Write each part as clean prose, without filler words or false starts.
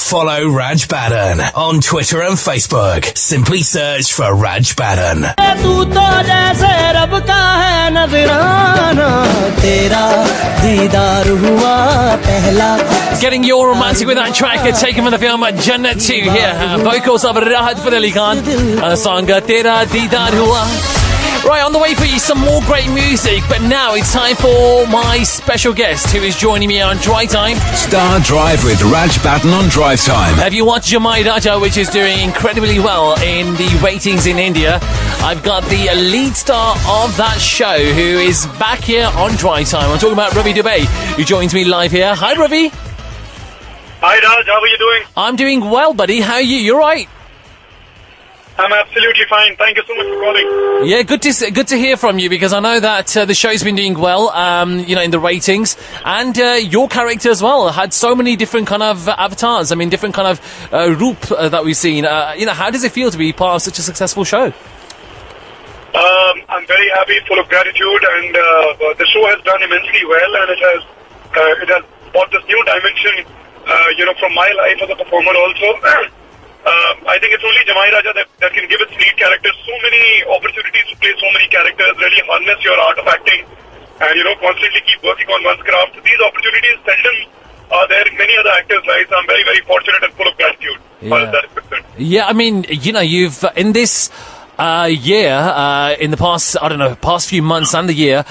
Follow Raj Baddhan on Twitter and Facebook. Simply search for Raj Baddhan. Getting you all romantic with that track taken from the film Jannat 2 here. Vocals of Rahat Ali Khan. The song Tera Deedar Hua. Right, on the way for you some more great music, but now it's time for my special guest who is joining me on Drivetime. Star Drive with Raj Baddhan on Drivetime. Have you watched Jamai, which is doing incredibly well in the ratings in India? I've got the lead star of that show who is back here on Drivetime. I'm talking about Ravi Dubey, who joins me live here. Hi, Ravi. Hi, Raj. How are you doing? I'm doing well, buddy. How are you? You're right. I'm absolutely fine. Thank you so much for calling. Yeah, good to hear from you, because I know that the show's been doing well, in the ratings, and your character as well had so many different kind of avatars. I mean, different kind of roop that we've seen. How does it feel to be part of such a successful show? I'm very happy, full of gratitude, and the show has done immensely well, and it has brought this new dimension, from my life as a performer also. I think it's only Jamai Raja that can give its lead characters so many opportunities to play so many characters, really harness your art of acting, and, constantly keep working on one's craft. These opportunities seldom are there in many other actors' lives. I'm very, very fortunate and full of gratitude. Yeah, I mean, you've, in this year, in the past few months and the year,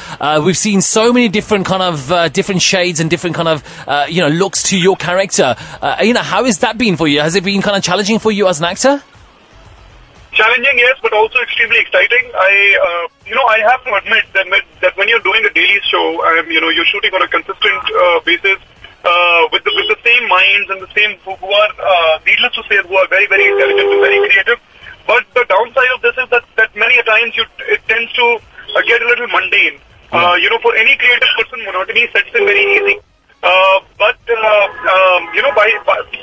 we've seen so many different kind of different shades and different kind of looks to your character. How has that been for you? Has it been kind of challenging for you as an actor? Challenging, yes, but also extremely exciting. I have to admit that when you're doing a daily show, you're shooting on a consistent basis with the same minds and the same who are, needless to say, who are very, very intelligent and very creative. But the downside of this is that many a times it tends to get a little mundane. For any creative person, monotony sets in very easy.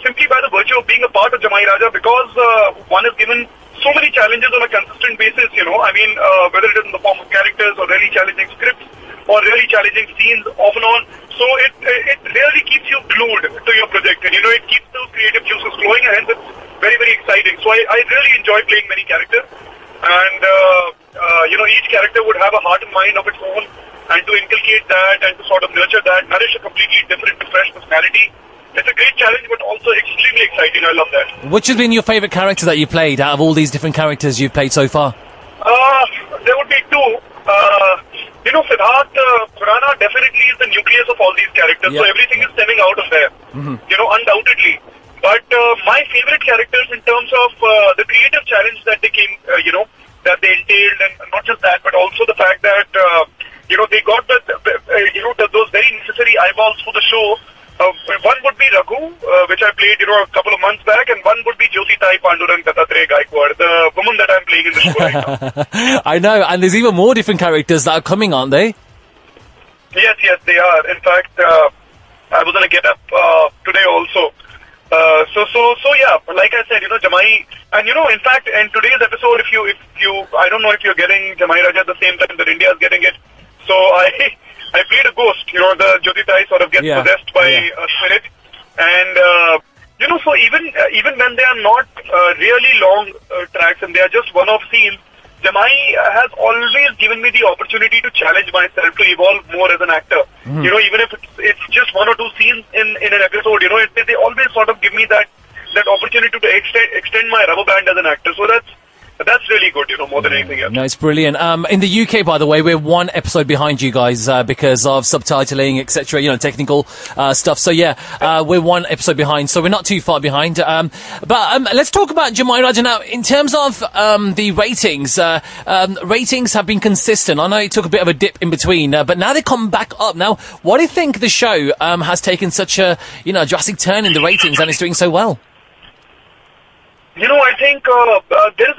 Simply by the virtue of being a part of Jamai Raja, because one is given so many challenges on a consistent basis, whether it is in the form of characters or really challenging scripts or really challenging scenes off and on. So it really keeps you glued to your project, and it keeps those creative juices flowing, and hence it's very, very exciting. So I really enjoy playing many characters, and each character would have a heart and mind of its own, and to inculcate that and to sort of nurture that, nourish a completely different, fresh personality. It's a great challenge, but also extremely exciting. I love that. Which has been your favourite character that you played out of all these different characters you've played so far? There would be two. Siddharth Khurana definitely is the nucleus of all these characters, so everything is stemming out of there, undoubtedly. But my favorite characters in terms of the creative challenge that they came, that they entailed, and not just that, but also the fact that, they got those very necessary eyeballs for the show. One would be Raghu, which I played, a couple of months back, and one would be Jyotitai Pandurang Dattatreya Gaikwad, the woman that I'm playing in the show right now. I know, and there's even more different characters that are coming, aren't they? Yes, they are. In fact, I was going to get up today also. Like I said, Jamai, and in fact, in today's episode, if you, I don't know if you're getting Jamai Raja at the same time that India is getting it. So I played a ghost, the Jyotitai sort of gets possessed by a spirit, and so even when they are not really long tracks and they are just one-off scenes, Jamai has always given me the opportunity to challenge myself, to evolve more as an actor. Even if it's just one or two scenes in an episode, they always sort of give me that opportunity to extend my rubber band as an actor. So that's really good, more than anything else. No, it's brilliant. In the UK, by the way, we're one episode behind you guys because of subtitling, etc., technical stuff. So, we're one episode behind, so we're not too far behind. But let's talk about Jamai Raja now. In terms of the ratings, ratings have been consistent. I know it took a bit of a dip in between, but now they come back up. Now, why do you think the show has taken such a drastic turn in the ratings and is doing so well? I think there is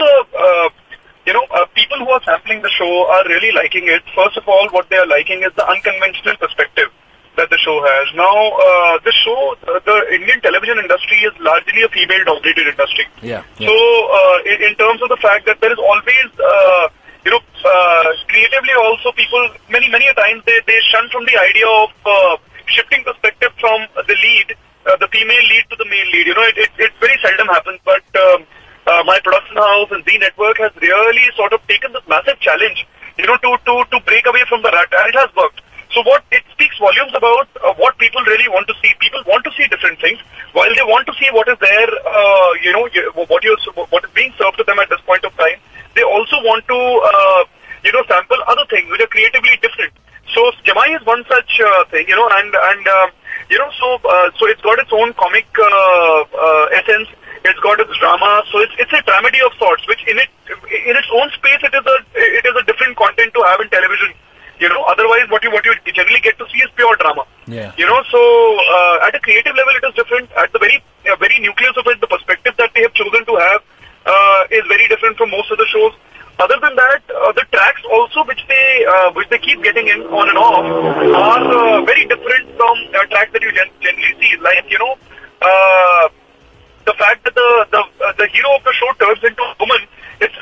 people who are sampling the show are really liking it. First of all, what they are liking is the unconventional perspective that the show has. Now, the Indian television industry is largely a female-dominated industry. So, in terms of the fact that there is always, creatively also people, many a times they shun from the idea of shifting perspective from the lead the female lead to the male lead. It very seldom happens, but my production house and Z Network has really sort of taken this massive challenge, to break away from the rut, and it has worked. So it speaks volumes about what people really want to see. People want to see different things. While they want to see what is there, what is being served to them at this point of time, they also want to, sample other things which are creatively different. So Jamai is one such thing, so it's got its own comic essence. It's got its drama. So it's a dramedy of sorts, which in its own space, it is a different content to have in television. Otherwise what you generally get to see is pure drama. Yeah. So at a creative level it is different. At the very nucleus of it, the perspective that they have chosen to have is very different from most of the shows. Other than that, the tracks also which they keep getting in on and off are very different from tracks that you generally see. Like the fact that the hero of the show turns into a woman. It's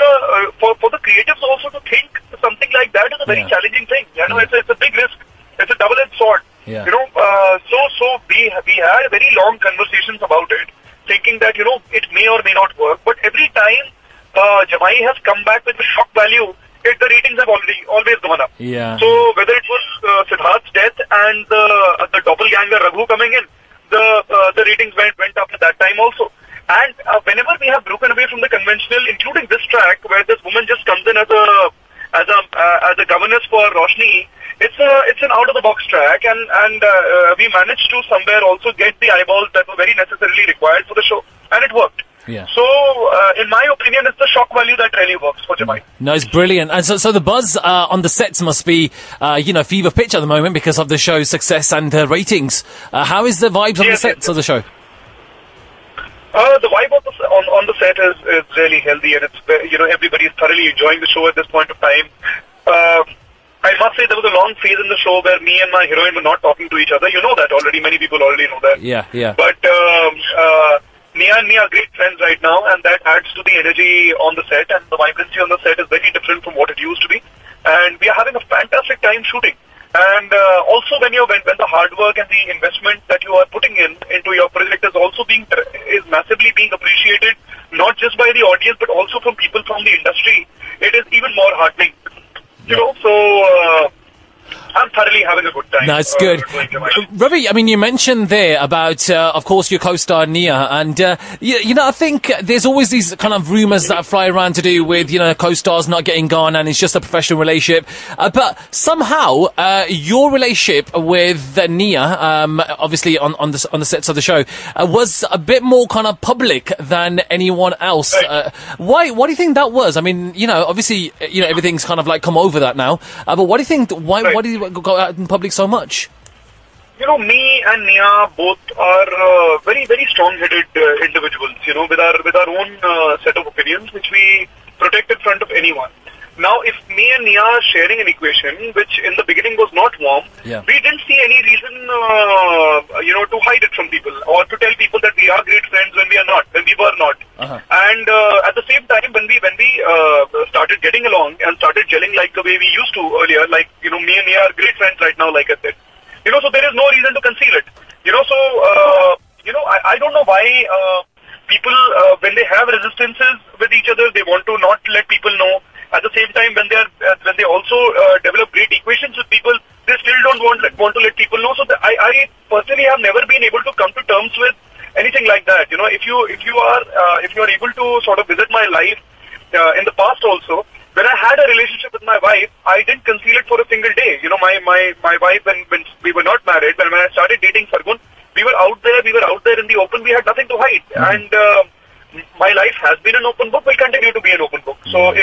for the creatives also to think something like that is a very challenging thing. It's a big risk. It's a double-edged sword. Yeah. So we had very long conversations about it, thinking that it may or may not work. But every time Jamai has come back with a shock value, the ratings have always gone up. Yeah. So whether it was Siddharth's death and the doppelganger Raghu coming in, the ratings went up at that time also. And whenever we have broken away from the conventional, including this track where this woman just comes in as a governess for Roshni, it's an out of the box track, and we managed to somewhere also get the eyeballs that were very necessarily required for the show, and it worked. Yeah. So, in my opinion, it's the shock value that really works for Jamai. No, it's brilliant. And so the buzz on the sets must be, fever pitch at the moment because of the show's success and ratings. How is the vibes on the sets of the show? The vibe on the set is really healthy, and it's everybody is thoroughly enjoying the show at this point of time. I must say there was a long phase in the show where me and my heroine were not talking to each other. You know that already. Many people already know that. Yeah. But Nia and me are great friends right now, and that adds to the energy on the set, and the vibrancy on the set is very different from what it used to be. And we are having a fantastic time shooting. And also when the hard work and the investment that you are putting into your project is massively being appreciated, not just by the audience but also from people from the industry, it is even more heartening. So I'm thoroughly having a good time. That's good. Ravi, you mentioned there about, of course, your co-star Nia, and, I think there's always these kind of rumours that fly around to do with, co-stars not getting gone and it's just a professional relationship. But somehow, your relationship with Nia, obviously on the sets of the show, was a bit more kind of public than anyone else. Why do you think that was? Obviously, everything's kind of like come over that now. But what do you think, why do you go out in public so much? Me and Nia both are very, very strong-headed individuals, with our own set of opinions, which we protect in front of anyone. Now, if me and Nia are sharing an equation, which in the beginning was not warm, we didn't see any reason, to hide it from people or to tell people that we are great friends when we are not, when we were not. And at the same time, when we started getting along and started gelling like the way we used to earlier, like, me and Nia are great friends right now, like I said. So there is no reason to conceal it. I don't know why people, when they have resistances with each other, they want to not let people know. At the same time, when they also develop great equations with people, they still don't want to let people know. So I personally have never been able to come to terms with anything like that. If you are able to sort of visit my life in the past also, when I had a relationship with my wife, I didn't conceal it for a single day. My wife, when we were not married, when I started dating Sargun, we were out there in the open. We had nothing to hide, and my life has been an open book, will continue to be an open book. So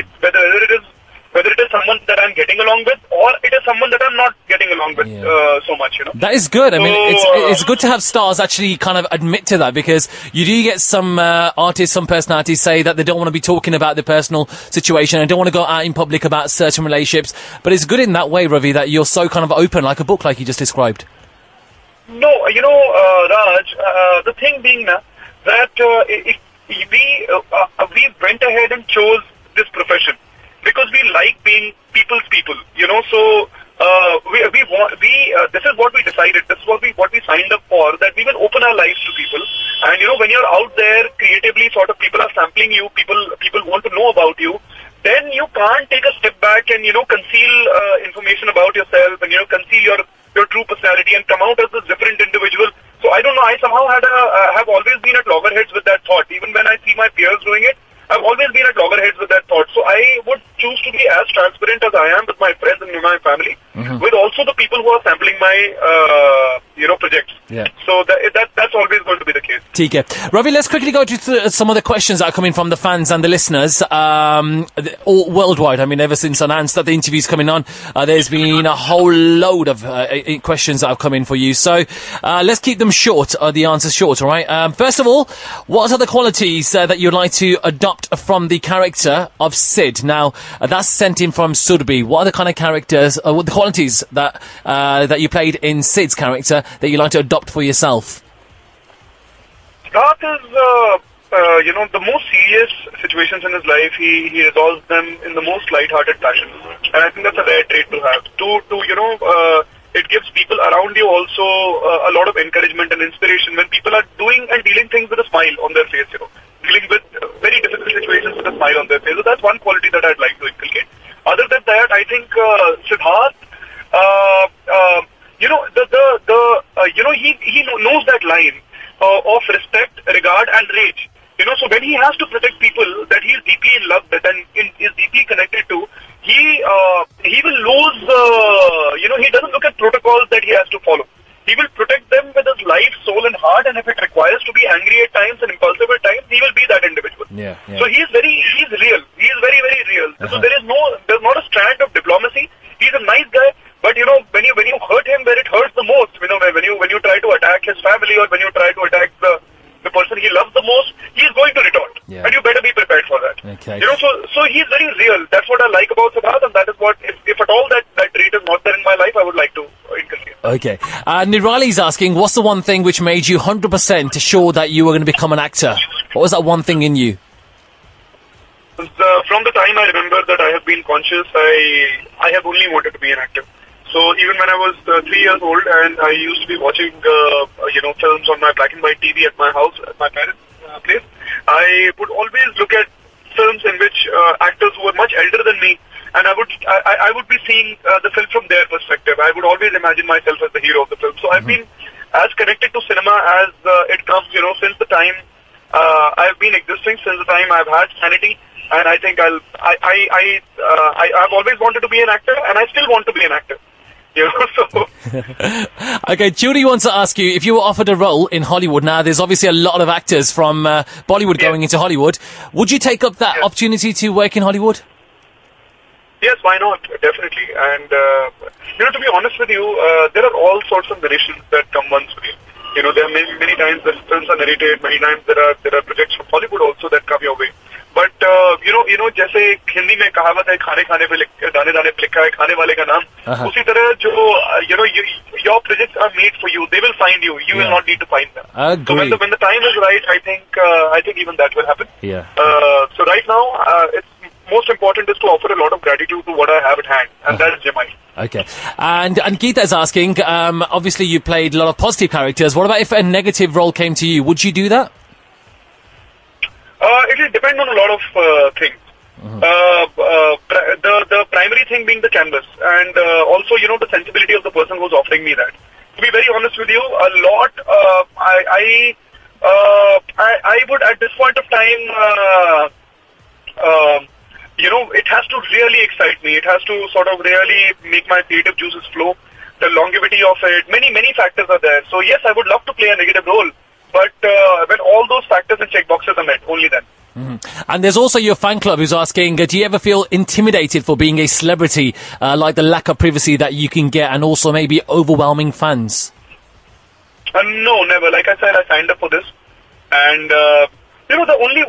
whether it is someone that I'm getting along with or it is someone that I'm not getting along with so much, That is good. It's good to have stars actually kind of admit to that, because you do get some artists, some personalities say that they don't want to be talking about their personal situation and don't want to go out in public about certain relationships. But it's good in that way, Ravi, that you're so kind of open, like a book, like you just described. No, Raj, the thing being that we went ahead and chose this profession because we like being people's people, so this is what we decided. This is what we signed up for. That we will open our lives to people. And when you're out there creatively, sort of people are sampling you. People want to know about you. Then you can't take a step back and conceal information about yourself and conceal your true personality and come out as a different individual. So I don't know. I somehow have always been at loggerheads with that thought. Even when I see my peers doing it, I've always been at loggerheads with that thought. So I would choose to be as transparent as I am with my friends and my family, with also the people who are sampling my projects. Yeah. So that's always going to be the case. TK. Ravi, let's quickly go to some of the questions that are coming from the fans and the listeners, all worldwide. I mean, ever since I announced that the interview's coming on, there's been a whole load of questions that have come in for you. So let's keep them short, the answers short, all right? First of all, what are the qualities that you'd like to adopt from the character of Sid? Now, that's sent in from Surbi. What are the kind of characters, what the qualities that you played in Sid's character that you like to adopt for yourself? Siddharth is, the most serious situations in his life, he resolves them in the most light-hearted fashion. And I think that's a rare trait to have. It gives people around you also a lot of encouragement and inspiration when people are doing and dealing things with a smile on their face, dealing with very difficult situations with a smile on their face. So that's one quality that I'd like to inculcate. Other than that, I think Siddharth, he knows that line of respect, regard, and rage. So when he has to protect people that he is deeply in love with and is deeply connected to, he will lose. He doesn't look at protocols that he has to follow. He will protect them with his life, soul, and heart. And if it requires to be angry at times and impulsive at times, he will be that individual. Yeah. So he's real. He is very, very real. So there's not a strand of diplomacy. He's a nice guy. But when you hurt him where it hurts the most, when you try to attack his family or when you try to attack the person he loves the most, he is going to retort. Yeah. And you better be prepared for that. Okay. So he's very real. That's what I like about Siddharth, and that is what, if at all that trait is not there in my life, I would like to inculcate. Okay. Nirali's asking, what's the one thing which made you 100% sure that you were going to become an actor? What was that one thing in you? From the time I remember that I have been conscious, I have only wanted to be an actor. So even when I was 3 years old and I used to be watching, films on my black and white TV at my house, at my parents' place, I would always look at films in which actors who were much elder than me, and I would be seeing the film from their perspective. I would always imagine myself as the hero of the film. So I've been as connected to cinema as it comes, since the time I've been existing, since the time I've had sanity. And I think I've always wanted to be an actor, and I still want to be an actor. Okay, Judy wants to ask you, if you were offered a role in Hollywood, now there's obviously a lot of actors from Bollywood going into Hollywood, would you take up that opportunity to work in Hollywood? Yes, why not? Definitely. And, to be honest with you, there are all sorts of narrations that come one's way. There are many times the films are narrated, many times there are projects from Hollywood also that come your way. But, जैसे हिंदी में कहावत है खाने खाने पे दाने दाने पे लिखा है खाने वाले का नाम उसी तरह your projects are made for you. They will find you. You will not need to find them. So when the time is right, I think even that will happen. Yeah. So right now, it's most important is to offer a lot of gratitude to what I have at hand, and that is Jamai. Okay. And Geeta is asking, obviously you played a lot of positive characters. What about if a negative role came to you? Would you do that? It will depend on a lot of things. The primary thing being the canvas, and also the sensibility of the person who's offering me that. To be very honest with you, a lot. I would at this point of time, it has to really excite me. It has to sort of really make my creative juices flow. The longevity of it, many factors are there. So yes, I would love to play a negative role. But when all those factors and check boxes are met, only then. And there's also your fan club who's asking, do you ever feel intimidated for being a celebrity, like the lack of privacy that you can get and also maybe overwhelming fans? No, never. Like I said, I signed up for this. And, the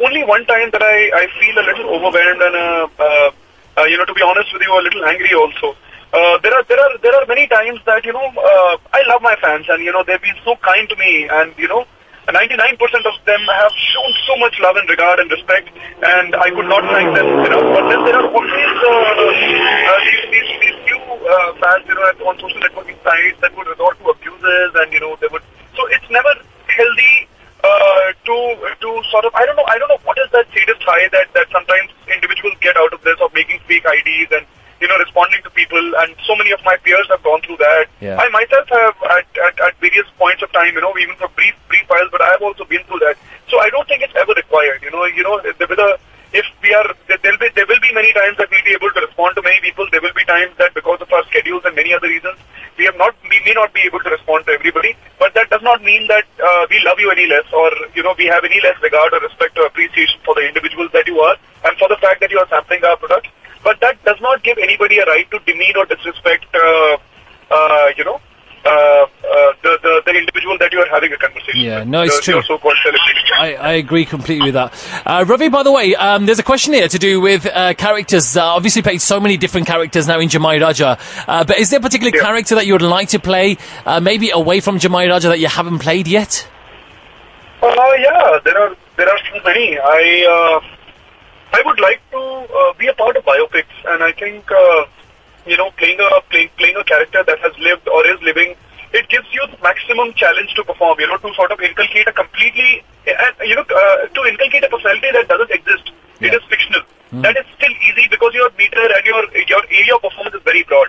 only one time that I feel a little overwhelmed and, to be honest with you, a little angry also. There are many times that, I love my fans and, they've been so kind to me and, 99% of them have shown so much love and regard and respect, and I could not thank them enough. But then there are always these few fans, on social networking sites that would resort to abuses, and they would. So it's never healthy to sort of. I don't know what is that sadist high that sometimes individuals get out of this, of making fake IDs and responding to people. And so many of my peers have gone through that. Yeah. I myself have at various points of time, even for brief files, but I have also been through that. So I don't think it's ever required. There will be many times that we'll be able to respond to many people. There will be times that because of our schedules and many other reasons, we may not be able to respond to everybody. But that does not mean that we love you any less, or we have any less regard or respect or appreciation for the individuals that you are and for the fact that you are sampling our product. But that does not give anybody a right to demean or disrespect the individual that you are having a conversation with. Yeah, no, it's true. Your so-called celebrity. I agree completely with that. Ravi, by the way, there's a question here to do with characters. Obviously played so many different characters now in Jamai Raja. But is there a particular character that you would like to play, maybe away from Jamai Raja, that you haven't played yet? Yeah, there are so many. I would like to be a part of biopics, and I think playing a character that has lived or is living, it gives you the maximum challenge to perform. To sort of inculcate a completely, to inculcate a personality that doesn't exist. Yeah. It is fictional. That is still easy because your meter and your area of performance is very broad.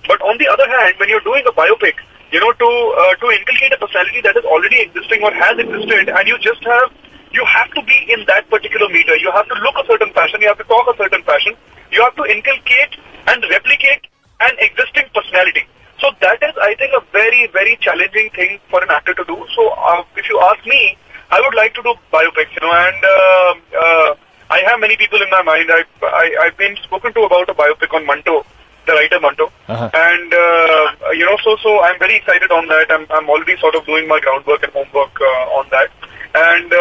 But on the other hand, when you're doing a biopic, to inculcate a personality that is already existing or has existed, and you have to be in that particular meter. You have to look a certain fashion. You have to talk a certain fashion. You have to inculcate and replicate an existing personality. So that is, I think, a very, very challenging thing for an actor to do. So if you ask me, I would like to do biopics, and I have many people in my mind. I've been spoken to about a biopic on Manto, the writer Manto. And, so I'm very excited on that. I'm already sort of doing my groundwork and homework on that. And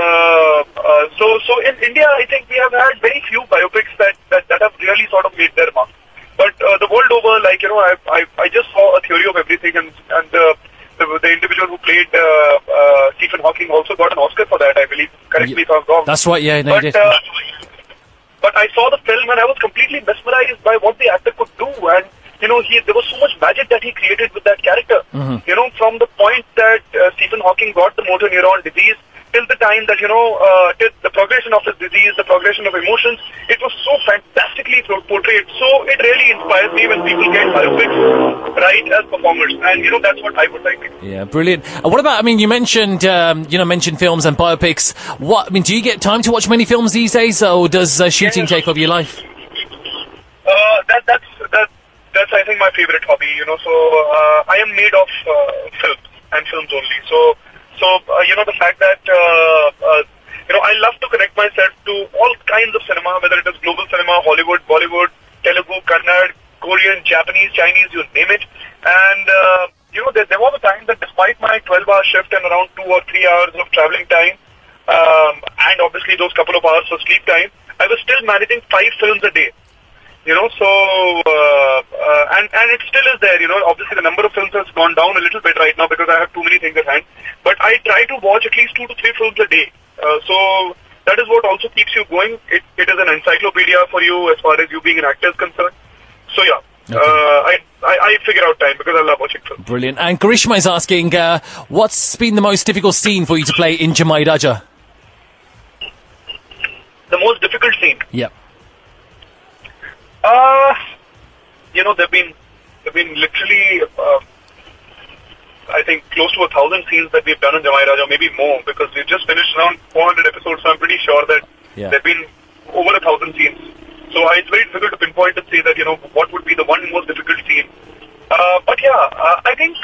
so in India, I think we have had very few biopics that have really sort of made their mark. But the world over, I just saw A Theory of Everything, and the individual who played Stephen Hawking also got an Oscar for that, I believe. Correct me if I'm wrong. That's right, yeah, no, you did. But I saw the film and I was completely mesmerized by what the actor could do, and there was so much magic that he created with that character. From the point that Stephen Hawking got the motor neuron disease till the time that, till the progression of his disease, the progression of emotions, it was so fantastically portrayed. So it really inspires me when people get biopics right as performers. And, that's what I would like to do. Yeah, brilliant. What about, you mentioned, mentioned films and biopics. Do you get time to watch many films these days, or does shooting take over your life? That's I think my favorite hobby, so I am made of films and films only. So the fact that, I love to connect myself to all kinds of cinema, whether it is global cinema, Hollywood, Bollywood, Telugu, Kannada, Korean, Japanese, Chinese, you name it. And, there was a time that despite my 12-hour shift and around 2 or 3 hours of traveling time, and obviously those couple of hours for sleep time, I was still managing 5 films a day. And it still is there, obviously the number of films has gone down a little bit right now because I have too many things at hand, but I try to watch at least 2 to 3 films a day, so that is what also keeps you going. It is an encyclopedia for you as far as you being an actor is concerned, so yeah. Okay. I figure out time because I love watching films. Brilliant. And Karishma is asking, what's been the most difficult scene for you to play in Jamai Raja? The most difficult scene? Yep. There've been literally, I think, close to 1,000 scenes that we've done in Jamai Raja, maybe more, because we've just finished around 400 episodes, so I'm pretty sure that there've been over 1,000 scenes. So it's very difficult to pinpoint and say that, what would be the one most difficult scene. But yeah, I think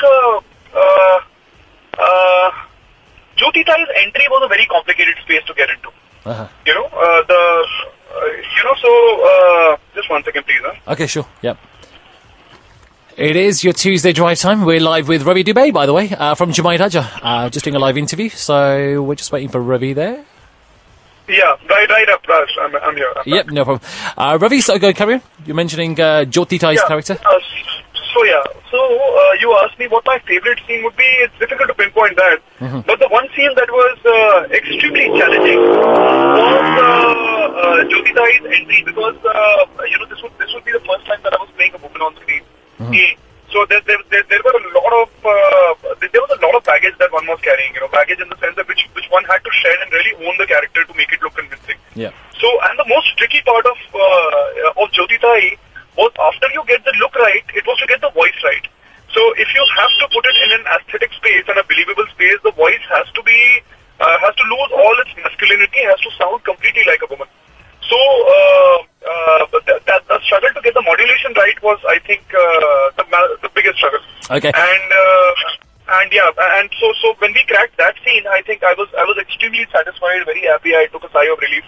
Jyotitai's entry was a very complicated space to get into. Just 1 second, please. Okay, sure. Yep. It is your Tuesday drive time. We're live with Ravi Dubey, by the way, from Jamai Raja. Just doing a live interview, so we're just waiting for Ravi there. Yeah, right up, Raj. I'm here. Yep, no problem. Ravi, so go carry on. You're mentioning Jyotitai's character. You asked me what my favorite scene would be. It's difficult to pinpoint that. But the one scene that was extremely challenging was Jyotitai's entry, because this would be the first time that I was playing a woman on screen. So there were a lot of there was a lot of baggage that one was carrying. Baggage in the sense that which one had to shed and really own the character to make it look convincing. Yeah. So, and the most tricky part of Jyoti Tai was after you get the look right, it was to get the voice right. So if you have to put it in an aesthetic space and a believable space, the voice has to lose all its masculinity, has to sound completely like a woman. So the struggle to get the modulation right was, I think, the biggest struggle. Okay. And so when we cracked that scene, I think I was extremely satisfied, very happy. I took a sigh of relief.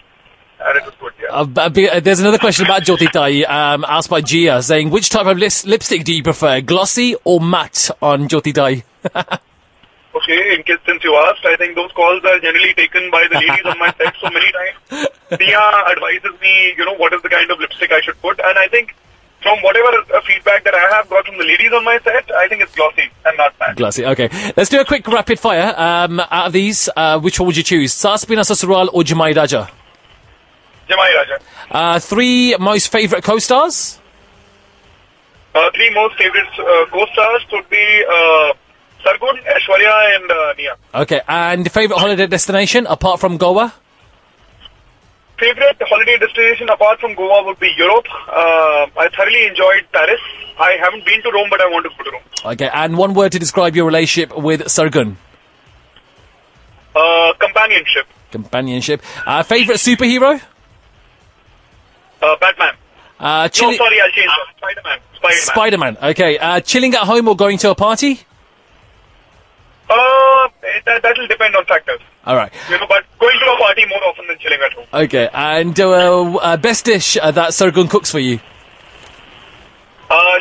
And it was good, yeah. There's another question about Jyoti Tai, asked by Gia, saying, which type of lipstick do you prefer, glossy or matte on Jyoti Tai? Okay, since you asked, I think those calls are generally taken by the ladies on my set so many times. Tia advises me, what is the kind of lipstick I should put, and I think from whatever feedback that I have got from the ladies on my set, I think it's glossy and not matte. Glossy, okay. Let's do a quick rapid fire. Out of these, which one would you choose? Saas Bina Sasural or Jamai Raja? Jamai Raja. 3 most favourite co-stars? 3 most favourite co-stars would be Sargun, Aishwarya and Nia. Okay, and favourite holiday destination apart from Goa? Favourite holiday destination apart from Goa would be Europe. I thoroughly enjoyed Paris. I haven't been to Rome, but I want to go to Rome. Okay, and one word to describe your relationship with Sargun? Companionship. Companionship. Favourite superhero? Batman. I'll change that. Spider-Man. Spider-Man. Okay. Chilling at home or going to a party? That'll depend on factors. All right. But going to a party more often than chilling at home. Okay. And best dish that Sargun cooks for you?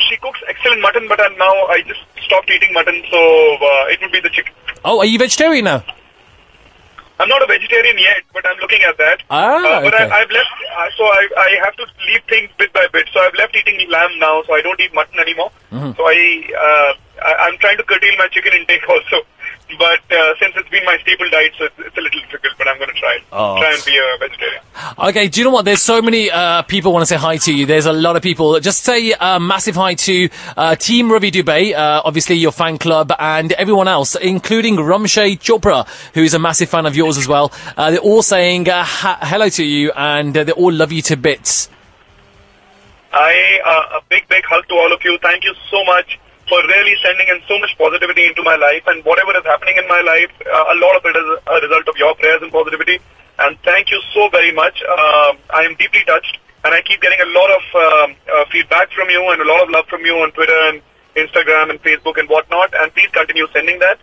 She cooks excellent mutton, but now I just stopped eating mutton, so it would be the chicken. Oh, are you vegetarian now? I'm not a vegetarian yet, but I'm looking at that. But okay. I've left, so I have to leave things bit by bit. So I've left eating lamb now, so I don't eat mutton anymore. Mm-hmm. So I'm trying to curtail my chicken intake also. But since it's been my staple diet, so it's a little difficult, but I'm going to try and be a vegetarian. Okay, do you know what? There's so many people want to say hi to you. There's a lot of people. Just say massive hi to Team Ravi Dubey, obviously your fan club, and everyone else, including Ramshay Chopra, who is a massive fan of yours as well. They're all saying hello to you, and they all love you to bits. A big hug to all of you. Thank you so much for really sending in so much positivity into my life, and whatever is happening in my life, a lot of it is a result of your prayers and positivity, and thank you so very much. I am deeply touched, and I keep getting a lot of feedback from you and a lot of love from you on Twitter and Instagram and Facebook and whatnot, and please continue sending that.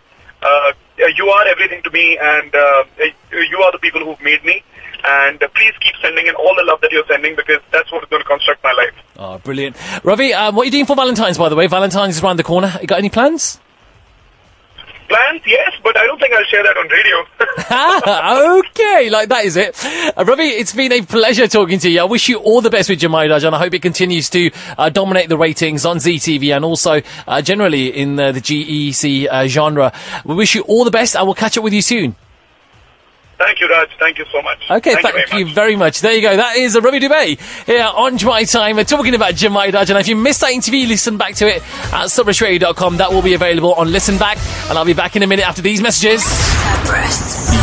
You are everything to me, and you are the people who've made me. And please keep sending in all the love that you're sending, because that's what is going to construct my life. Oh, brilliant. Ravi, what are you doing for Valentine's, by the way? Valentine's is around the corner. You got any plans? Plans, yes, but I don't think I'll share that on radio. Okay, like that is it. Ravi, it's been a pleasure talking to you. I wish you all the best with Jamai Raj, and I hope it continues to dominate the ratings on ZTV and also generally in the GEC genre. We wish you all the best. I will catch up with you soon. Thank you, Raj. Thank you so much. Okay, thank you very much. There you go. That is Ravi Dubey here on Drivetime. We're talking about Jamai Raj, and if you missed that interview, listen back to it at subrishradio.com. That will be available on Listen Back, and I'll be back in a minute after these messages.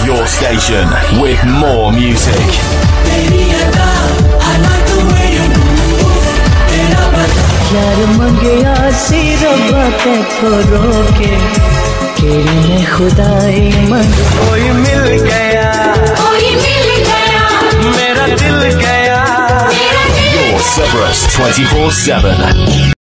Your station with more music. कोई मिल गया मेरा दिल गया Your Cerberus 24/7.